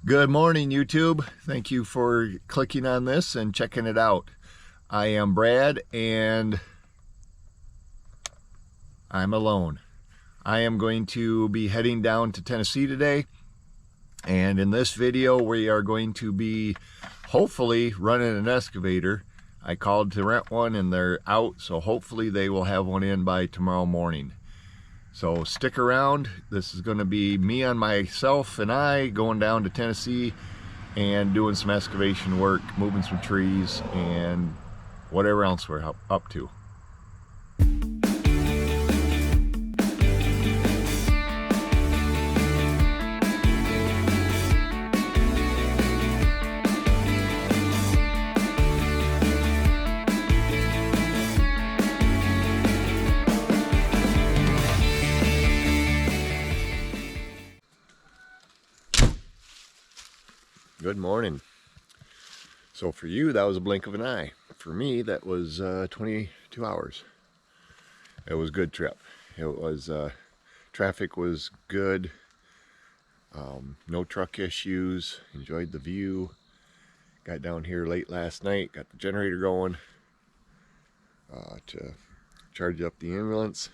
Good morning, YouTube. Thank you for clicking on this and checking it out. I am Brad and I'm alone. I am going to be heading down to Tennessee today, and in this video we are going to be hopefully running an excavator. I called to rent one and they're out, so hopefully they will have one in by tomorrow morning. So stick around. This is going to be me on myself and I going down to Tennessee and doing some excavation work, moving some trees and whatever else we're up to. Good morning. So for you, that was a blink of an eye. For me, that was 22 hours. It was a good trip. It was, traffic was good. No truck issues. Enjoyed the view. Got down here late last night. Got the generator going to charge up the ambulance.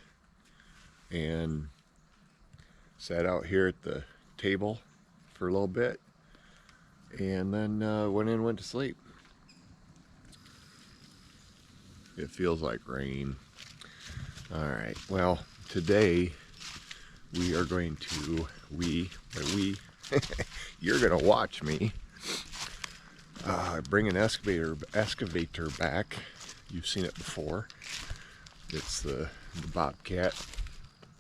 And sat out here at the table for a little bit. And then went in and went to sleep. It feels like rain. Alright, well, today we are going to, you're going to watch me bring an excavator back. You've seen it before. It's the Bobcat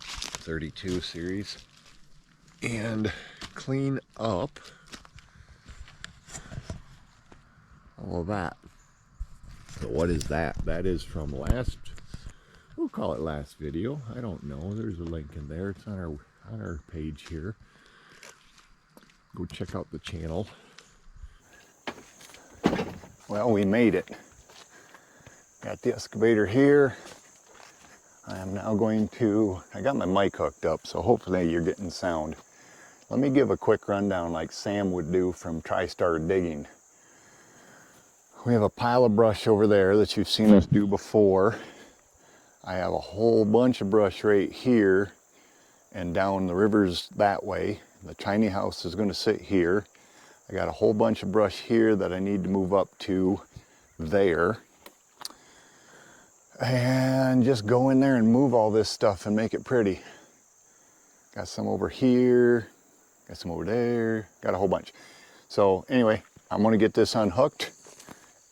32 series. And clean up all of that. So what is that? That is from we'll call it last video. I don't know. There's a link in there. It's on our page here. Go check out the channel. Well, we made it. Got the excavator here. I am now going to, I got my mic hooked up, so hopefully you're getting sound. Let me give a quick rundown like Sam would do from TriStar Digging. We have a pile of brush over there that you've seen us do before. I have a whole bunch of brush right here and down the rivers that way. The tiny house is going to sit here. I got a whole bunch of brush here that I need to move up to there. And just go in there and move all this stuff and make it pretty. Got some over here, got some over there, got a whole bunch. So anyway, I'm going to get this unhooked.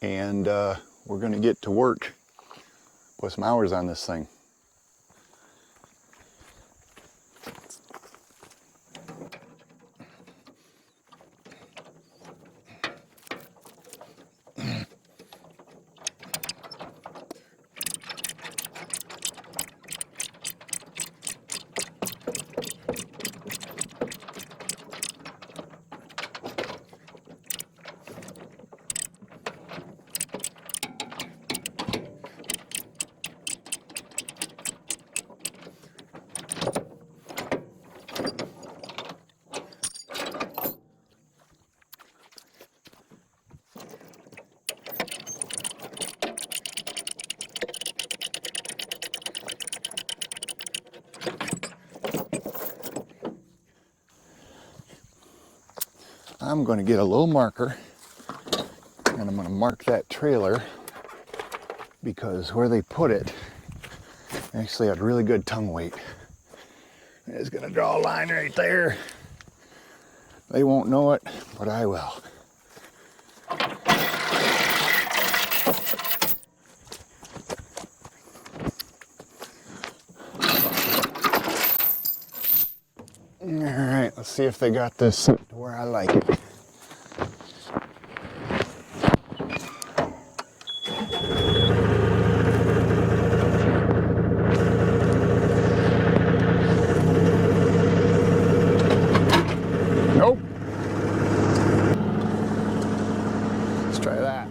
And we're going to get to work, put some hours on this thing. I'm going to get a little marker and I'm going to mark that trailer because where they put it actually had really good tongue weight. It's going to draw a line right there. They won't know it, but I will. Alright, let's see if they got this to where I like it. Nope. Let's try that.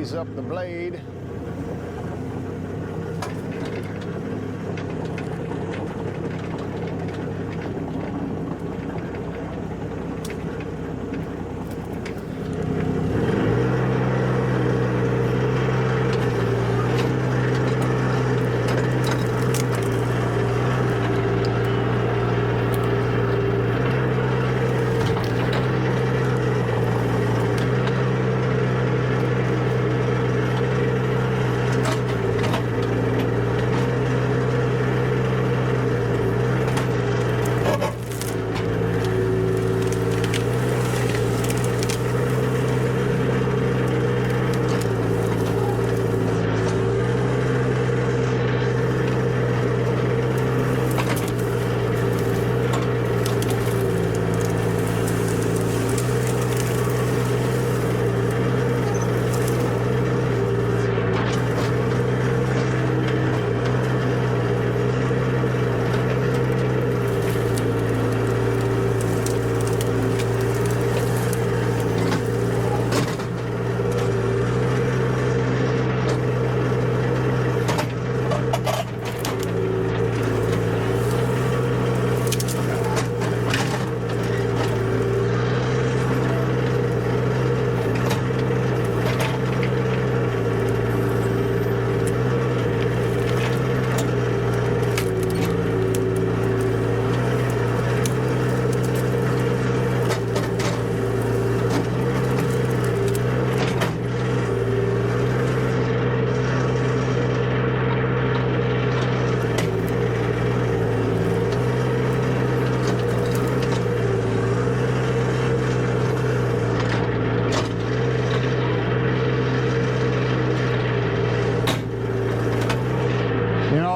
ease up the blade.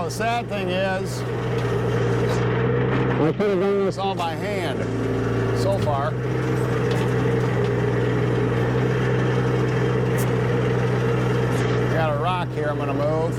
The sad thing is, I could have done this all by hand so far. I got a rock here I'm going to move.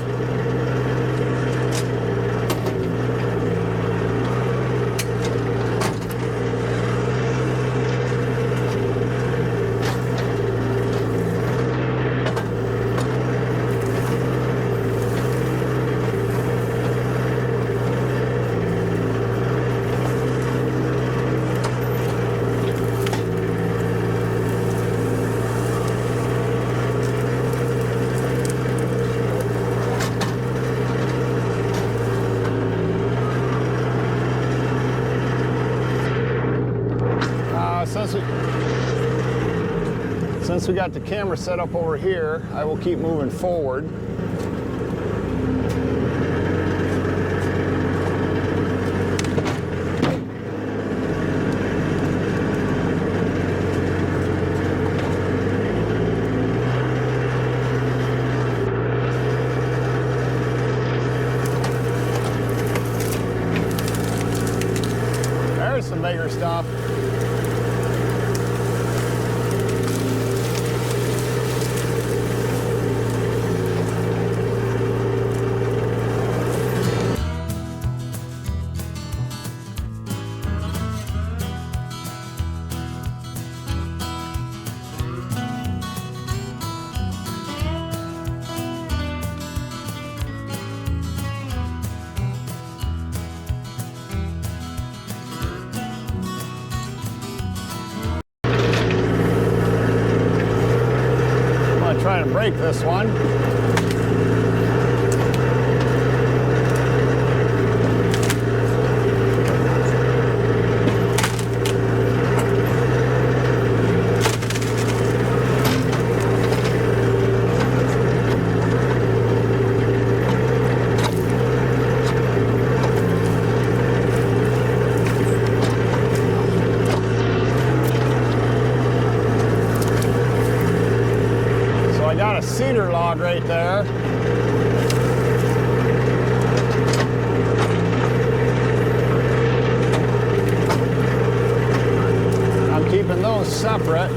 Since we got the camera set up over here, I will keep moving forward. There's some bigger stuff. Try to break this one. Cedar log right there. I'm keeping those separate.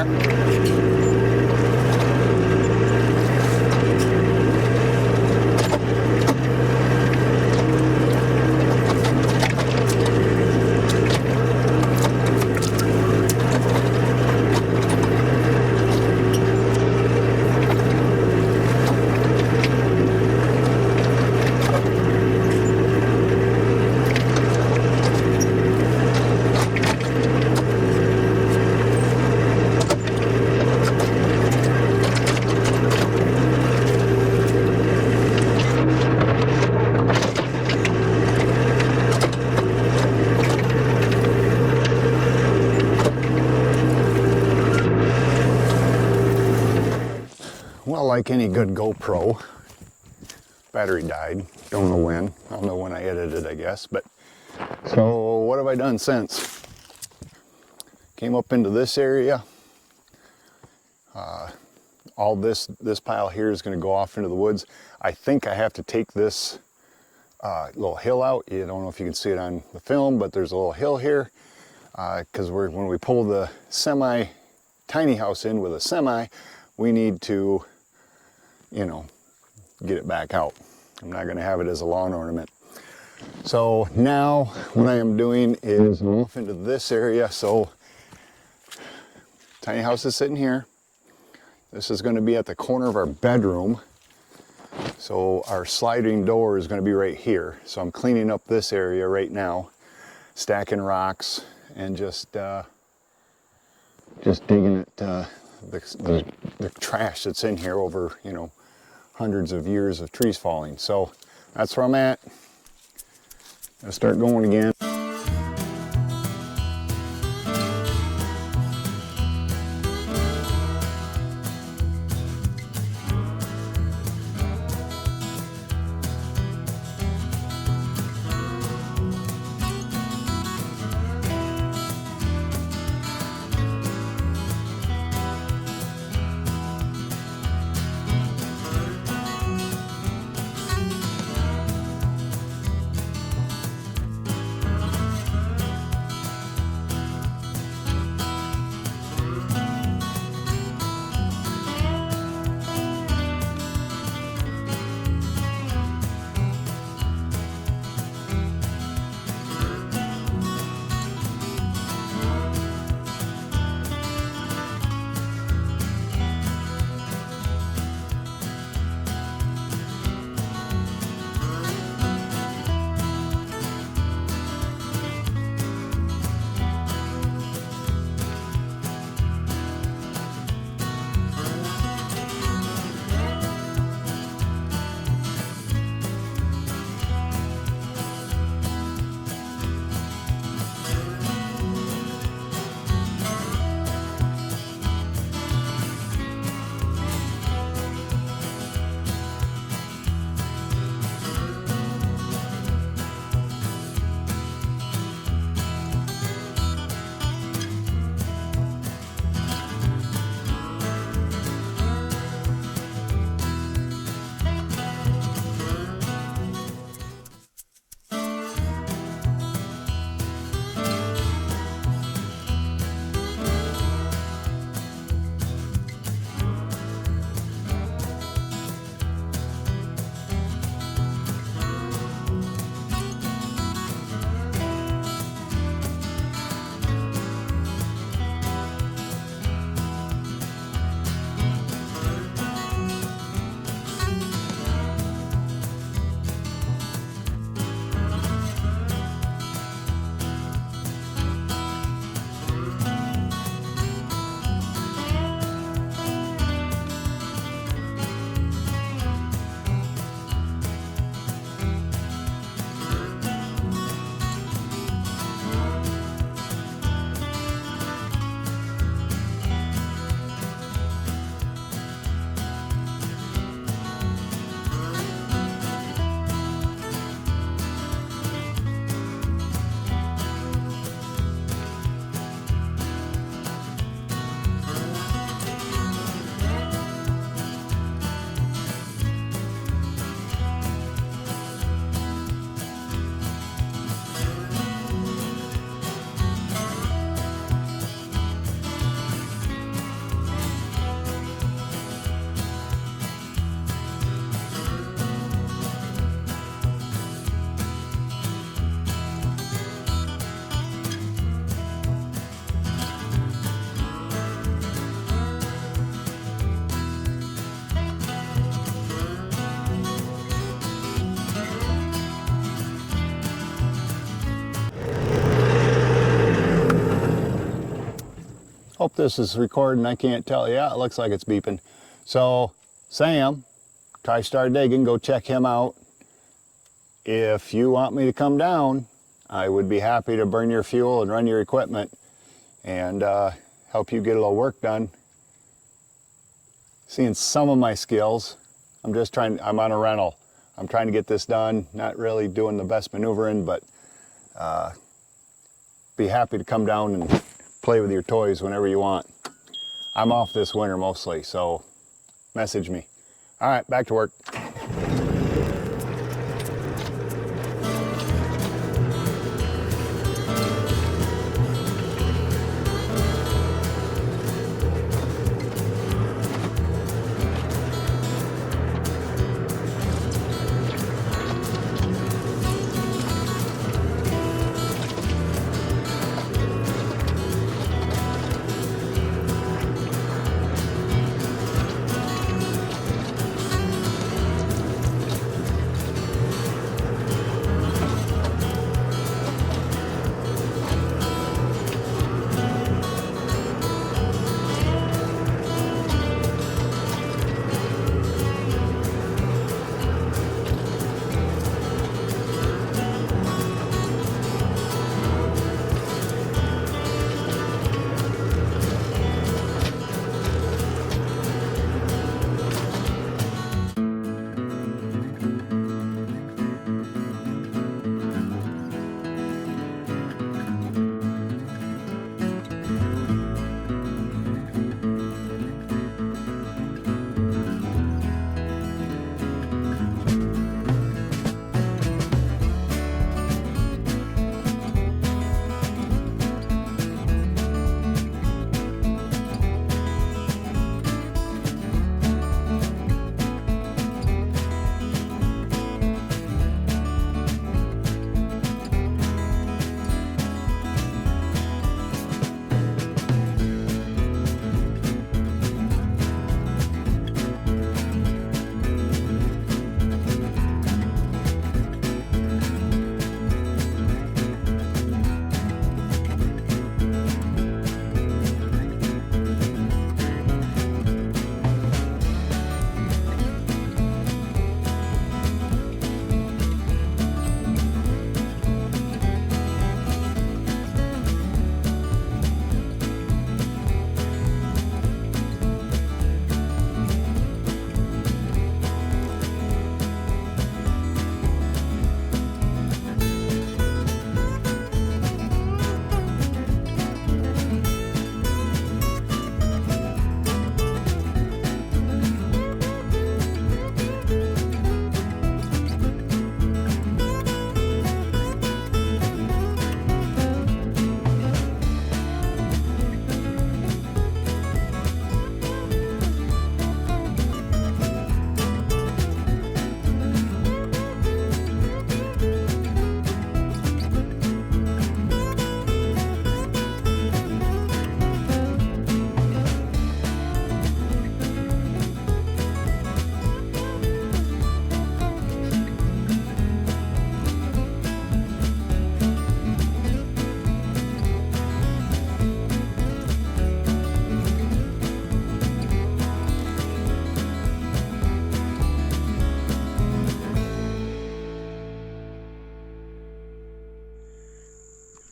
there. Well, like any good GoPro, battery died. Don't know when. I'll know when I edit it, I guess. But so what have I done since? Came up into this area. All this pile here is going to go off into the woods. I think I have to take this little hill out. You don't know if you can see it on the film, but there's a little hill here because when we pull the tiny house in with a semi, we need to, you know, get it back out. I'm not going to have it as a lawn ornament. So now what I am doing is off into this area. So tiny house is sitting here. This is going to be at the corner of our bedroom. So our sliding door is going to be right here. So I'm cleaning up this area right now, stacking rocks and just digging at the trash that's in here over, you know, hundreds of years of trees falling. So that's where I'm at. I'll start going again. this is recording, I can't tell. Yeah, it looks like it's beeping. So Sam, TriStar Diggin, go check him out. If you want me to come down, I would be happy to burn your fuel and run your equipment and help you get a little work done. Seeing some of my skills. I'm on a rental. I'm trying to get this done, not really doing the best maneuvering, but be happy to come down and play with your toys whenever you want. I'm off this winter mostly, so message me. All right, back to work.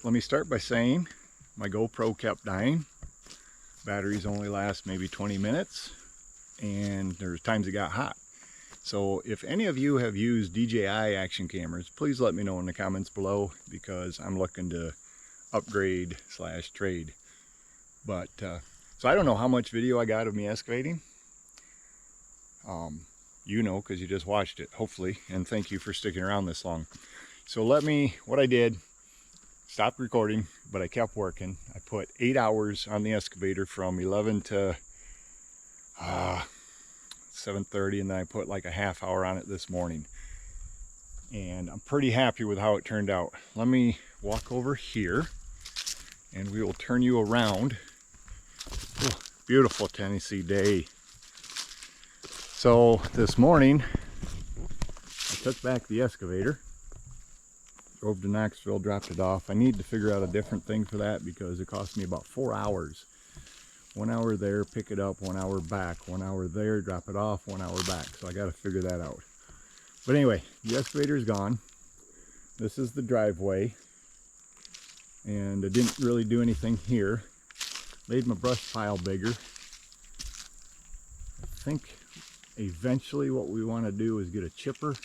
Let me start by saying my GoPro kept dying. Batteries only last maybe 20 minutes, and there's times it got hot. So if any of you have used DJI action cameras, please let me know in the comments below, because I'm looking to upgrade / trade. But so I don't know how much video I got of me excavating. You know, because you just watched it, hopefully, and thank you for sticking around this long. So what I did, stopped recording, but I kept working. I put 8 hours on the excavator from 11 to 7:30, and then I put like a half hour on it this morning. And I'm pretty happy with how it turned out. Let me walk over here and we will turn you around. Oh, beautiful Tennessee day. So this morning I took back the excavator, drove to Knoxville, dropped it off. I need to figure out a different thing for that because it cost me about 4 hours 1 hour there, pick it up, 1 hour back, 1 hour there, drop it off, 1 hour back. So I got to figure that out. But anyway, the excavator is gone. This is the driveway. And I didn't really do anything here. Made my brush pile bigger. I think eventually what we want to do is get a chipper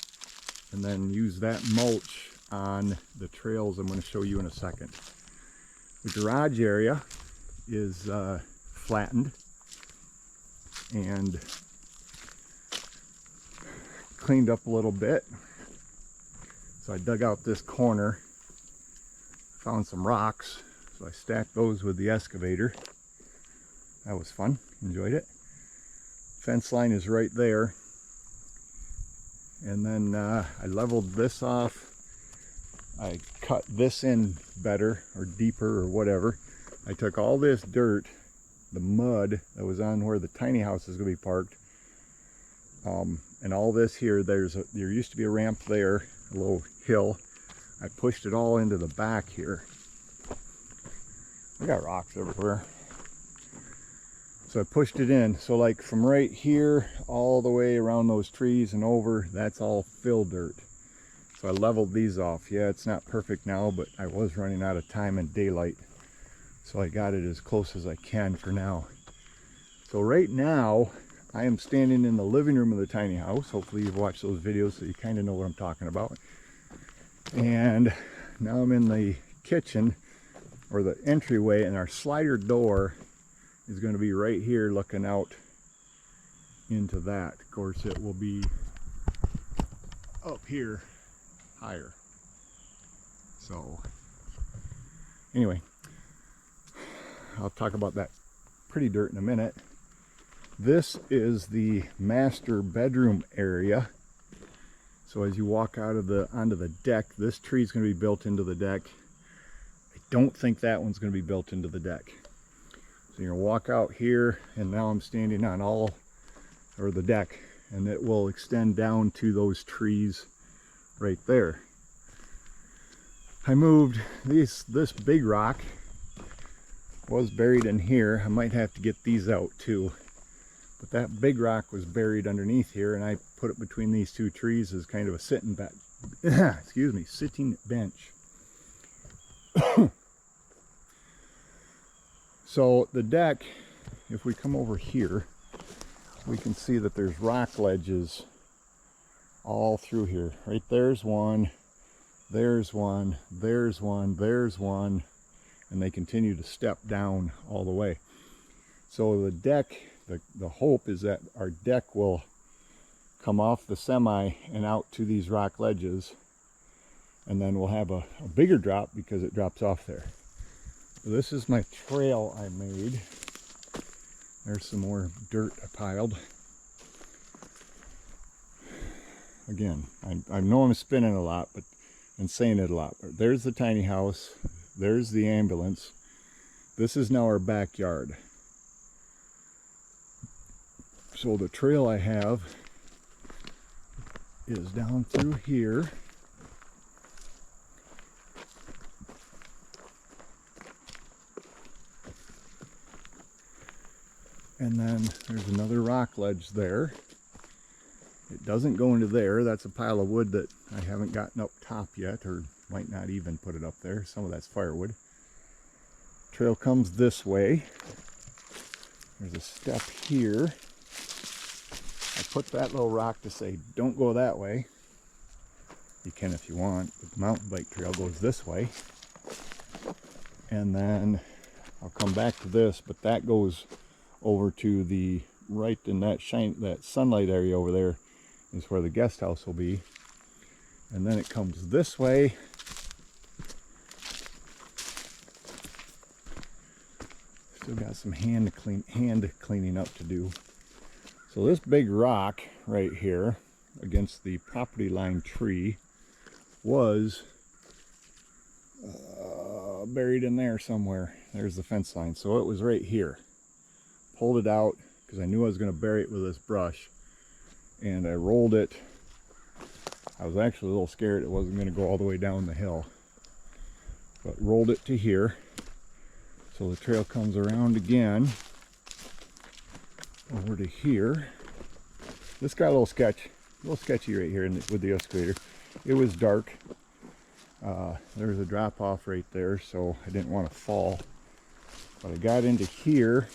and then use that mulch on the trails I'm going to show you in a second. The garage area is flattened and cleaned up a little bit. So I dug out this corner, found some rocks, so I stacked those with the excavator. That was fun, enjoyed it. Fence line is right there. And then I leveled this off. I cut this in better or deeper or whatever. I took all this dirt, the mud that was on where the tiny house is going to be parked, and all this here, there used to be a ramp there, a little hill. I pushed it all into the back here. I got rocks everywhere. So I pushed it in. So like from right here all the way around those trees and over, that's all fill dirt. So I leveled these off. Yeah, it's not perfect now, but I was running out of time and daylight. So I got it as close as I can for now. So right now, I am standing in the living room of the tiny house. Hopefully you've watched those videos so you kind of know what I'm talking about. And now I'm in the kitchen, or the entryway, and our slider door is going to be right here looking out into that. Of course, it will be up here higher. So anyway, I'll talk about that pretty dirt in a minute. This is the master bedroom area. So as you walk out of onto the deck, this tree is going to be built into the deck. I don't think that one's going to be built into the deck. So you're going to walk out here, and now I'm standing on the deck, and it will extend down to those trees right there. I moved this big rock was buried in here. I might have to get these out too. But that big rock was buried underneath here, and I put it between these two trees as kind of a sitting bench. So the deck, if we come over here, we can see that there's rock ledges all through here. Right there's one, there's one, there's one, there's one, and they continue to step down all the way. So the deck, the hope is that our deck will come off the semi and out to these rock ledges, and then we'll have a bigger drop because it drops off there. So this is my trail I made. There's some more dirt I piled. Again, I know I'm spinning a lot, and saying it a lot. But there's the tiny house. There's the ambulance. This is now our backyard. So the trail I have is down through here. And then there's another rock ledge there. It doesn't go into there. That's a pile of wood that I haven't gotten up top yet, or might not even put it up there. Some of that's firewood. Trail comes this way. There's a step here. I put that little rock to say, don't go that way. You can if you want, but the mountain bike trail goes this way. And then I'll come back to this, but that goes over to the right in that sunlight area over there is where the guest house will be. And then it comes this way. Still got some hand cleaning up to do. So this big rock right here against the property line tree was buried in there somewhere. There's the fence line. So it was right here. Pulled it out because I knew I was going to bury it with this brush, and I rolled it. I was actually a little scared it wasn't going to go all the way down the hill, but rolled it to here. So the trail comes around again, over to here. This got a little sketchy right here with the excavator. It was dark. There's a drop off right there, so I didn't want to fall. But I got into here,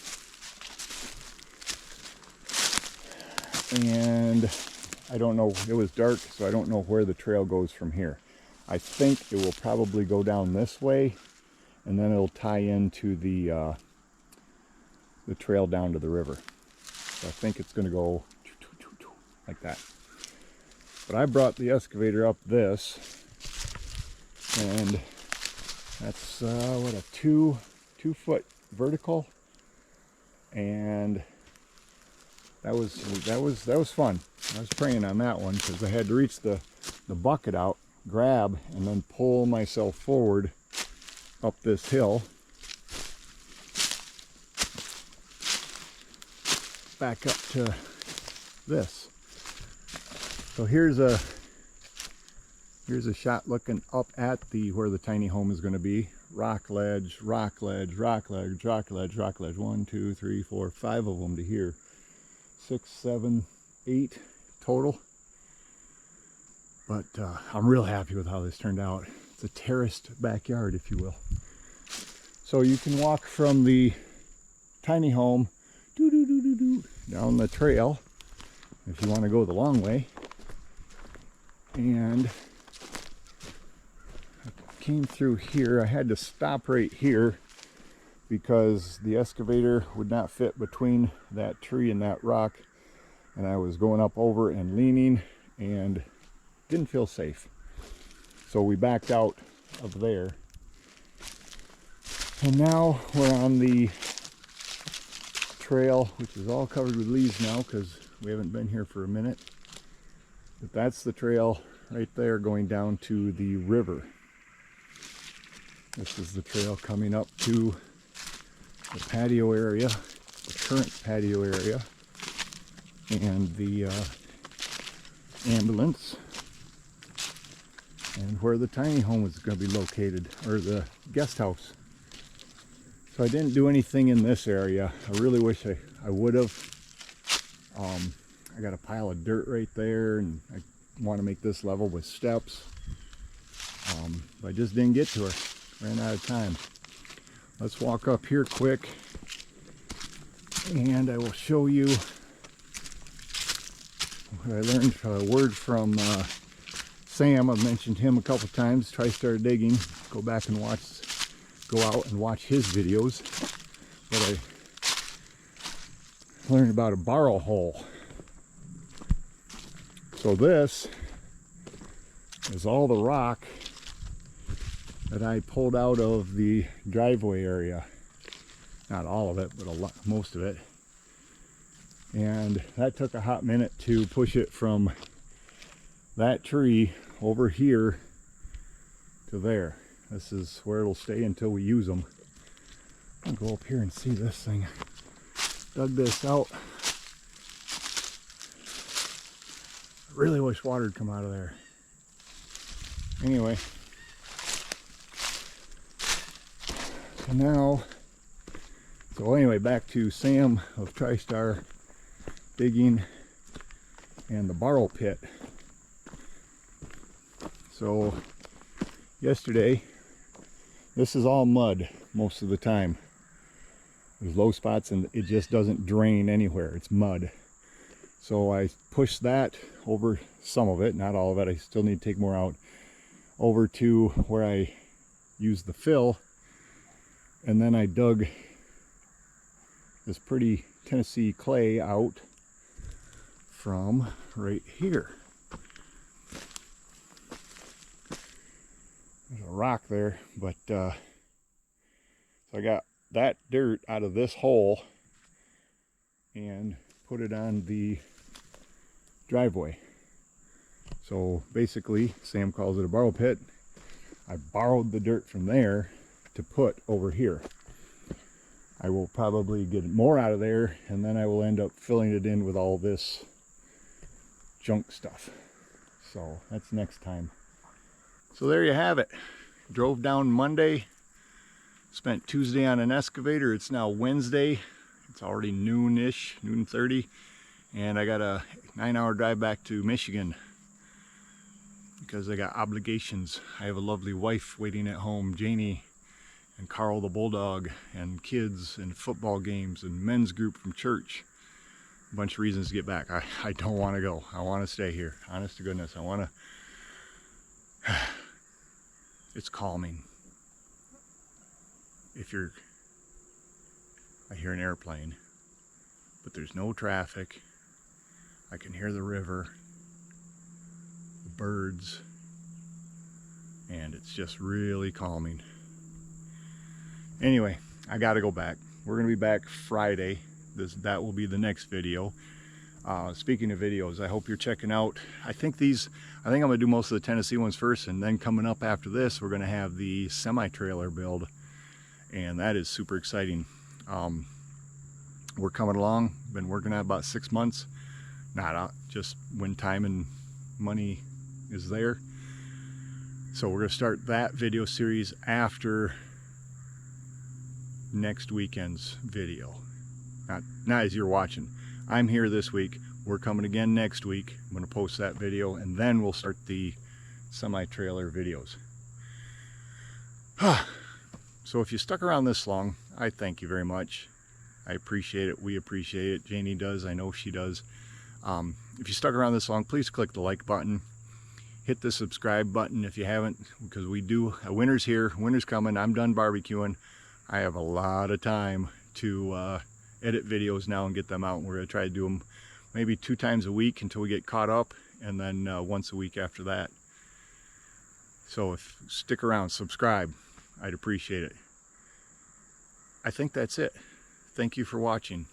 and I don't know, it was dark, so I don't know where the trail goes from here. I think it will probably go down this way, and then it'll tie into the trail down to the river. So I think it's going to go like that. But I brought the excavator up this, and that's what, a two foot vertical, and that was fun. I was praying on that one because I had to reach the bucket out, grab, and then pull myself forward up this hill back up to this. So here's a shot looking up at where the tiny home is going to be. Rock ledge, rock ledge, rock ledge, rock ledge, rock ledge. 1, 2, 3, 4, 5 of them to here. 6, 7, 8 total. But I'm real happy with how this turned out. It's a terraced backyard, if you will. So you can walk from the tiny home down the trail if you want to go the long way. And I came through here. I had to stop right here because the excavator would not fit between that tree and that rock, and I was going up over and leaning and didn't feel safe. So we backed out of there. And now we're on the trail, which is all covered with leaves now because we haven't been here for a minute. But that's the trail right there going down to the river. This is the trail coming up to the patio area, the current patio area, and the ambulance, and where the tiny home is going to be located, or the guest house. So I didn't do anything in this area. I really wish I would have. I got a pile of dirt right there, and I want to make this level with steps. But I just didn't get to her. Ran out of time. Let's walk up here quick, and I will show you what I learned. A word from Sam. I've mentioned him a couple times. TriStar Digging. Go back and go out and watch his videos. But I learned about a borrow hole. So this is all the rock that I pulled out of the driveway area. Not all of it, but most of it. And that took a hot minute to push it from that tree over here to there. This is where it'll stay until we use them. I'll go up here and see this thing. Dug this out. I really wish water would come out of there. Anyway. So anyway, back to Sam of TriStar Digging and the borrow pit. So yesterday, this is all mud most of the time. There's low spots and it just doesn't drain anywhere. It's mud. So I pushed that over, some of it, not all of it. I still need to take more out, over to where I used the fill. And then I dug this pretty Tennessee clay out from right here. There's a rock there, but so I got that dirt out of this hole and put it on the driveway. So basically, Sam calls it a borrow pit. I borrowed the dirt from there to put over here. I will probably get more out of there, and then I will end up filling it in with all this junk stuff. So that's next time. So there you have it. Drove down Monday, spent Tuesday on an excavator. It's now Wednesday. It's already noon-ish, noon 30, and I got a 9-hour drive back to Michigan because I got obligations. I have a lovely wife waiting at home, Janie, and Carl the bulldog, and kids, and football games, and men's group from church. A bunch of reasons to get back. I don't want to go. I want to stay here. Honest to goodness, I want to. It's calming. I hear an airplane, but there's no traffic. I can hear the river, the birds, and it's just really calming. Anyway, I gotta go back. We're gonna be back Friday. That will be the next video. Speaking of videos, I hope you're checking out. I think I'm gonna do most of the Tennessee ones first, and then coming up after this, we're gonna have the semi-trailer build, and that is super exciting. We're coming along. Been working on it about 6 months. Not just when time and money is there. So we're gonna start that video series after next weekend's video. Not as you're watching. I'm here this week. We're coming again next week. I'm going to post that video, and then we'll start the semi-trailer videos. So if you stuck around this long, I thank you very much. I appreciate it. We appreciate it. Janie does. I know she does. If you stuck around this long, please click the like button. Hit the subscribe button if you haven't, because we do. Winter's here. Winter's coming. I'm done barbecuing. I have a lot of time to edit videos now and get them out. We're going to try to do them maybe 2 times a week until we get caught up, and then once a week after that. So stick around, subscribe. I'd appreciate it. I think that's it. Thank you for watching.